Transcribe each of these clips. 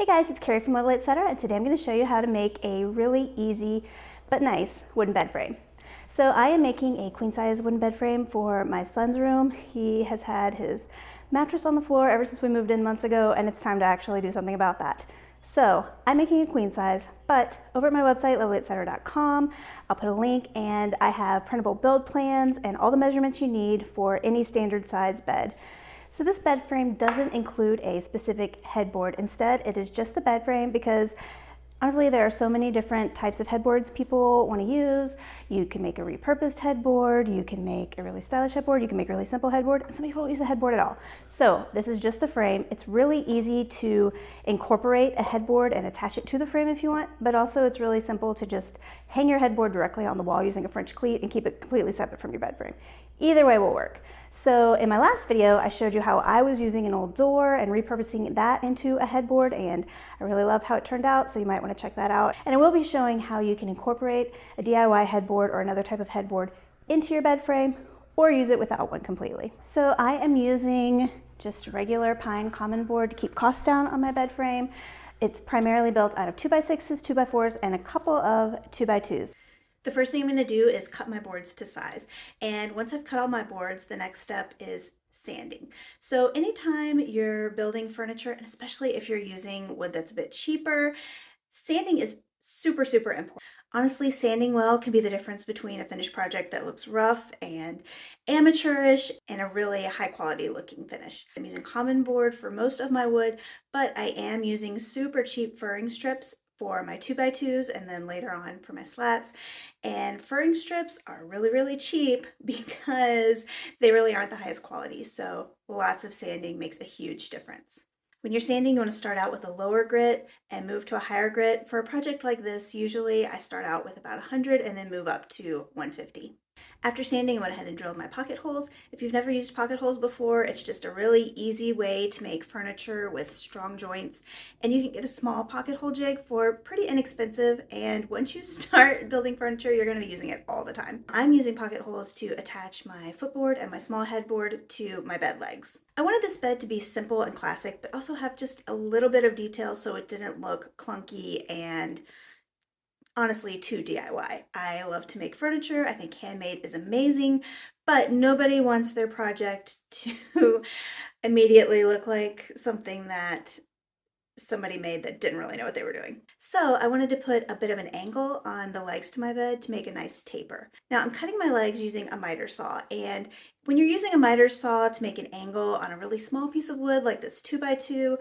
Hey guys, it's Carrie from Level Etc. and today I'm going to show you how to make a really easy but nice wooden bed frame. So I am making a queen size wooden bed frame for my son's room. He has had his mattress on the floor ever since we moved in months ago, and it's time to actually do something about that. So I'm making a queen size, but over at my website, leveletcetera.com, I'll put a link and I have printable build plans and all the measurements you need for any standard size bed. So this bed frame doesn't include a specific headboard. Instead, it is just the bed frame because honestly, there are so many different types of headboards people want to use. You can make a repurposed headboard, you can make a really stylish headboard, you can make a really simple headboard, and some people don't use a headboard at all. So this is just the frame. It's really easy to incorporate a headboard and attach it to the frame if you want, but also it's really simple to just hang your headboard directly on the wall using a French cleat and keep it completely separate from your bed frame. Either way will work. So in my last video, I showed you how I was using an old door and repurposing that into a headboard, and I really love how it turned out, so you might want to check that out. And I will be showing how you can incorporate a DIY headboard or another type of headboard into your bed frame or use it without one completely. So I am using just regular pine common board to keep costs down on my bed frame. It's primarily built out of 2x6s, 2x4s, and a couple of 2x2s. The first thing I'm going to do is cut my boards to size. And once I've cut all my boards, the next step is sanding. So anytime you're building furniture, and especially if you're using wood that's a bit cheaper, sanding is super, super important. Honestly, sanding well can be the difference between a finished project that looks rough and amateurish and a really high quality looking finish. I'm using common board for most of my wood, but I am using super cheap furring strips for my 2x2s and then later on for my slats. And furring strips are really, really cheap because they really aren't the highest quality. So lots of sanding makes a huge difference. When you're sanding, you want to start out with a lower grit and move to a higher grit. For a project like this, usually I start out with about 100 and then move up to 150. After sanding, I went ahead and drilled my pocket holes. If you've never used pocket holes before, it's just a really easy way to make furniture with strong joints. And you can get a small pocket hole jig for pretty inexpensive. And once you start building furniture, you're going to be using it all the time. I'm using pocket holes to attach my footboard and my small headboard to my bed legs. I wanted this bed to be simple and classic, but also have just a little bit of detail so it didn't look clunky and honestly too DIY. I love to make furniture. I think handmade is amazing, but nobody wants their project to immediately look like something that somebody made that didn't really know what they were doing. So I wanted to put a bit of an angle on the legs to my bed to make a nice taper. Now I'm cutting my legs using a miter saw, and when you're using a miter saw to make an angle on a really small piece of wood like this 2x2,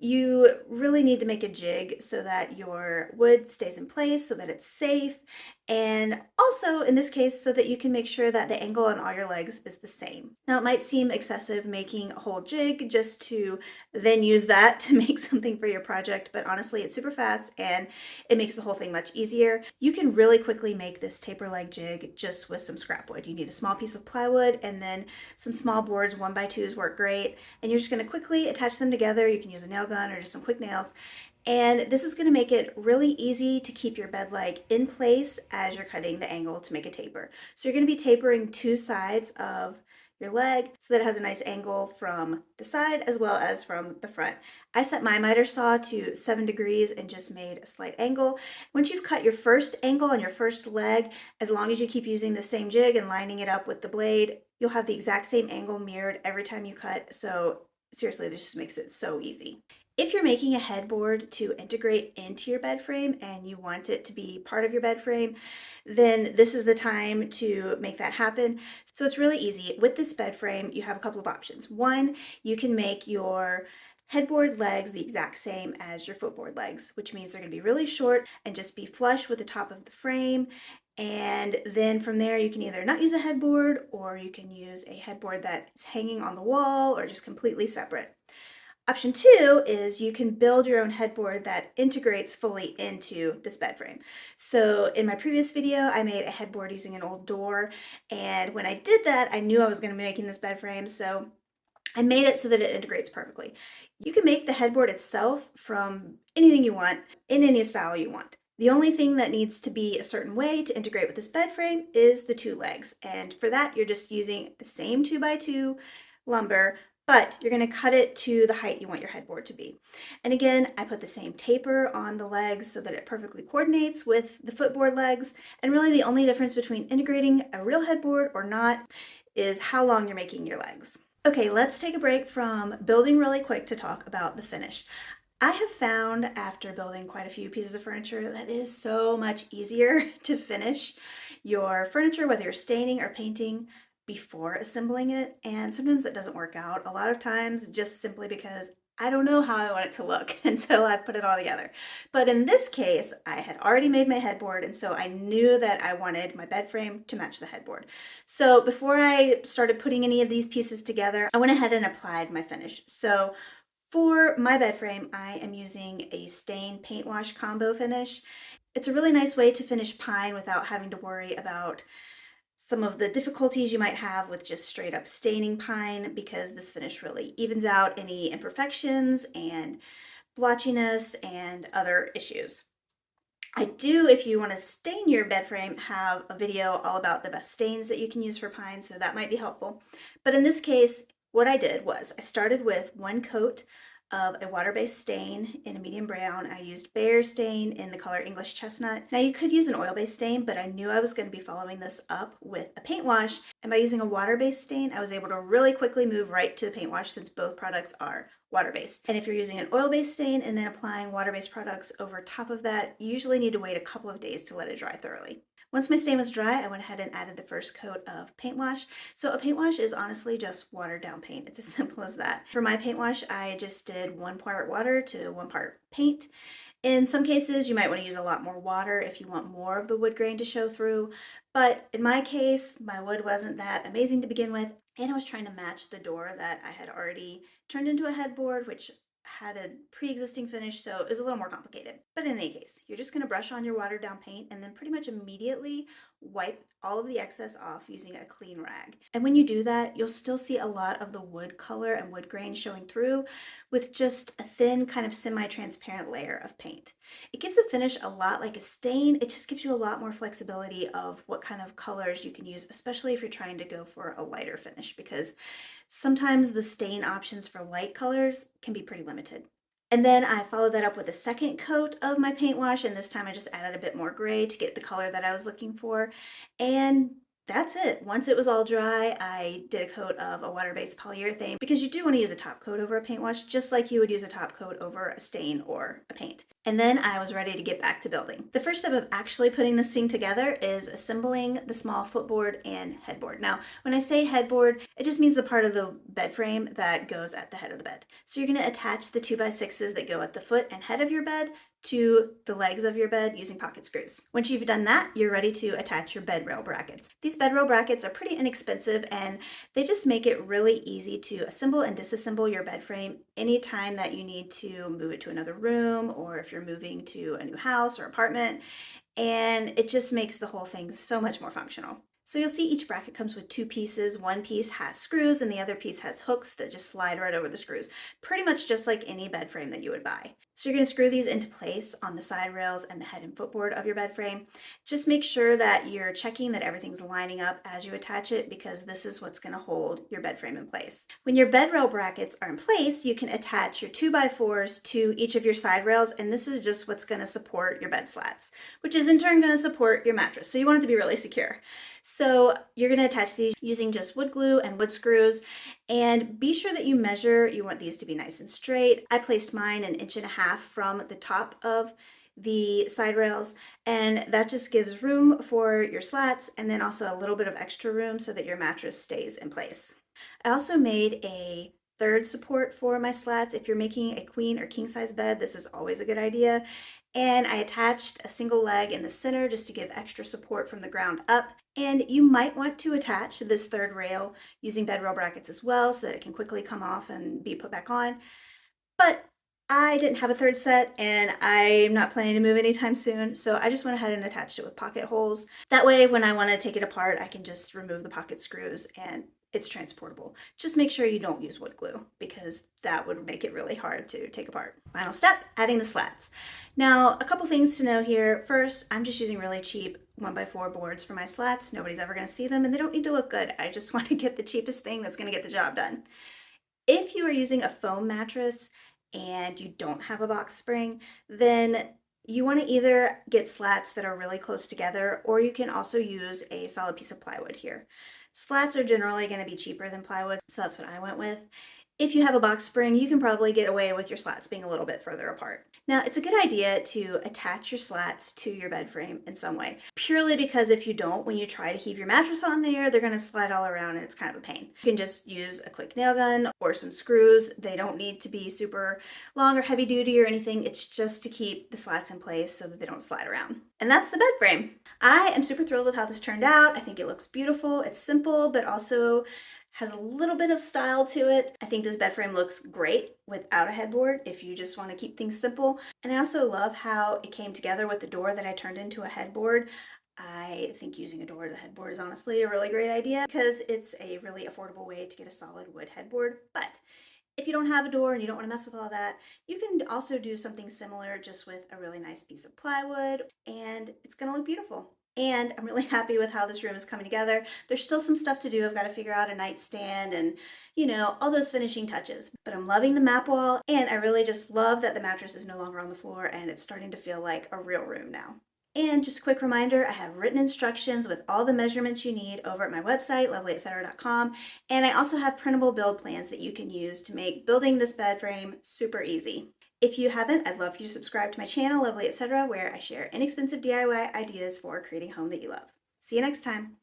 you really need to make a jig so that your wood stays in place, so that it's safe, and also in this case so that you can make sure that the angle on all your legs is the same. Now it might seem excessive making a whole jig just to then use that to make something for your project, but honestly it's super fast and it makes the whole thing much easier. You can really quickly make this taper leg jig just with some scrap wood. You need a small piece of plywood and then some small boards. 1x2s work great, and you're just going to quickly attach them together. You can use a nail gun or just some quick nails, and this is going to make it really easy to keep your bed leg in place as you're cutting the angle to make a taper. So you're going to be tapering two sides of your leg so that it has a nice angle from the side as well as from the front. I set my miter saw to 7 degrees and just made a slight angle. Once you've cut your first angle on your first leg, as long as you keep using the same jig and lining it up with the blade, you'll have the exact same angle mirrored every time you cut. So seriously, this just makes it so easy. If you're making a headboard to integrate into your bed frame and you want it to be part of your bed frame, then this is the time to make that happen. So it's really easy. With this bed frame, you have a couple of options. One, you can make your headboard legs the exact same as your footboard legs, which means they're going to be really short and just be flush with the top of the frame. And then from there, you can either not use a headboard or you can use a headboard that's hanging on the wall or just completely separate. Option two is you can build your own headboard that integrates fully into this bed frame. So in my previous video, I made a headboard using an old door, and when I did that, I knew I was going to be making this bed frame, so I made it so that it integrates perfectly. You can make the headboard itself from anything you want, in any style you want. The only thing that needs to be a certain way to integrate with this bed frame is the two legs, and for that, you're just using the same 2x2 lumber, but you're going to cut it to the height you want your headboard to be. And again, I put the same taper on the legs so that it perfectly coordinates with the footboard legs. And really the only difference between integrating a real headboard or not is how long you're making your legs. Okay, let's take a break from building really quick to talk about the finish. I have found after building quite a few pieces of furniture that it is so much easier to finish your furniture, whether you're staining or painting, before assembling it. And sometimes that doesn't work out. A lot of times just simply because I don't know how I want it to look until I put it all together. But in this case, I had already made my headboard, and so I knew that I wanted my bed frame to match the headboard. So before I started putting any of these pieces together, I went ahead and applied my finish. So for my bed frame, I am using a stain paint wash combo finish. It's a really nice way to finish pine without having to worry about some of the difficulties you might have with just straight up staining pine, because this finish really evens out any imperfections and blotchiness and other issues. I do, if you want to stain your bed frame, have a video all about the best stains that you can use for pine, so that might be helpful. But in this case, what I did was I started with one coat of a water-based stain in a medium brown. I used Behr stain in the color English Chestnut. Now you could use an oil-based stain, but I knew I was going to be following this up with a paint wash, and by using a water-based stain, I was able to really quickly move right to the paint wash since both products are water-based. And if you're using an oil-based stain and then applying water-based products over top of that, you usually need to wait a couple of days to let it dry thoroughly. Once my stain was dry, I went ahead and added the first coat of paint wash. So a paint wash is honestly just watered down paint. It's as simple as that. For my paint wash, I just did 1 part water to 1 part paint. In some cases, you might want to use a lot more water if you want more of the wood grain to show through. But in my case, my wood wasn't that amazing to begin with, and I was trying to match the door that I had already turned into a headboard, which had a pre-existing finish, so it was a little more complicated. But in any case, you're just going to brush on your watered down paint and then pretty much immediately wipe all of the excess off using a clean rag. And when you do that, you'll still see a lot of the wood color and wood grain showing through with just a thin kind of semi-transparent layer of paint. It gives a finish a lot like a stain. It just gives you a lot more flexibility of what kind of colors you can use, especially if you're trying to go for a lighter finish, because sometimes the stain options for light colors can be pretty limited. And then I followed that up with a second coat of my paint wash, and this time I just added a bit more gray to get the color that I was looking for. And that's it. Once it was all dry, I did a coat of a water-based polyurethane, because you do want to use a top coat over a paint wash, just like you would use a top coat over a stain or a paint. And then I was ready to get back to building. The first step of actually putting this thing together is assembling the small footboard and headboard. Now, when I say headboard, it just means the part of the bed frame that goes at the head of the bed. So you're going to attach the 2x6s that go at the foot and head of your bed to the legs of your bed using pocket screws. Once you've done that, you're ready to attach your bed rail brackets. These bed rail brackets are pretty inexpensive, and they just make it really easy to assemble and disassemble your bed frame anytime that you need to move it to another room, or if you're moving to a new house or apartment, and it just makes the whole thing so much more functional. So you'll see each bracket comes with 2 pieces. One piece has screws and the other piece has hooks that just slide right over the screws, pretty much just like any bed frame that you would buy. So you're going to screw these into place on the side rails and the head and footboard of your bed frame. Just make sure that you're checking that everything's lining up as you attach it, because this is what's going to hold your bed frame in place. When your bed rail brackets are in place, you can attach your 2x4s to each of your side rails, and this is just what's going to support your bed slats, which is in turn going to support your mattress. So you want it to be really secure. So you're going to attach these using just wood glue and wood screws, and be sure that you measure. You want these to be nice and straight. I placed mine 1.5 inches from the top of the side rails, and that just gives room for your slats and then also a little bit of extra room so that your mattress stays in place. I also made a third support for my slats. If you're making a queen or king size bed, this is always a good idea. And I attached a single leg in the center just to give extra support from the ground up. And you might want to attach this third rail using bed rail brackets as well, so that it can quickly come off and be put back on. But I didn't have a third set, and I'm not planning to move anytime soon, so I just went ahead and attached it with pocket holes. That way, when I want to take it apart, I can just remove the pocket screws and it's transportable. Just make sure you don't use wood glue, because that would make it really hard to take apart. Final step, adding the slats. Now, a couple things to know here. First, I'm just using really cheap 1x4 boards for my slats. Nobody's ever going to see them, and they don't need to look good. I just want to get the cheapest thing that's going to get the job done. If you are using a foam mattress and you don't have a box spring, then you want to either get slats that are really close together, or you can also use a solid piece of plywood here. Slats are generally going to be cheaper than plywood, so that's what I went with. If you have a box spring, you can probably get away with your slats being a little bit further apart. Now, it's a good idea to attach your slats to your bed frame in some way, purely because if you don't, when you try to heave your mattress on there, they're going to slide all around and it's kind of a pain. You can just use a quick nail gun or some screws. They don't need to be super long or heavy duty or anything. It's just to keep the slats in place so that they don't slide around. And that's the bed frame. I am super thrilled with how this turned out. I think it looks beautiful. It's simple, but also has a little bit of style to it. I think this bed frame looks great without a headboard if you just want to keep things simple. And I also love how it came together with the door that I turned into a headboard. I think using a door as a headboard is honestly a really great idea because it's a really affordable way to get a solid wood headboard. But if you don't have a door and you don't want to mess with all that, you can also do something similar just with a really nice piece of plywood, and it's going to look beautiful. And I'm really happy with how this room is coming together. There's still some stuff to do. I've got to figure out a nightstand and, all those finishing touches. But I'm loving the map wall, and I really just love that the mattress is no longer on the floor and it's starting to feel like a real room now. And just a quick reminder, I have written instructions with all the measurements you need over at my website, lovelyetc. And I also have printable build plans that you can use to make building this bed frame super easy. If you haven't, I'd love for you to subscribe to my channel, Lovely Etc., where I share inexpensive DIY ideas for creating a home that you love. See you next time.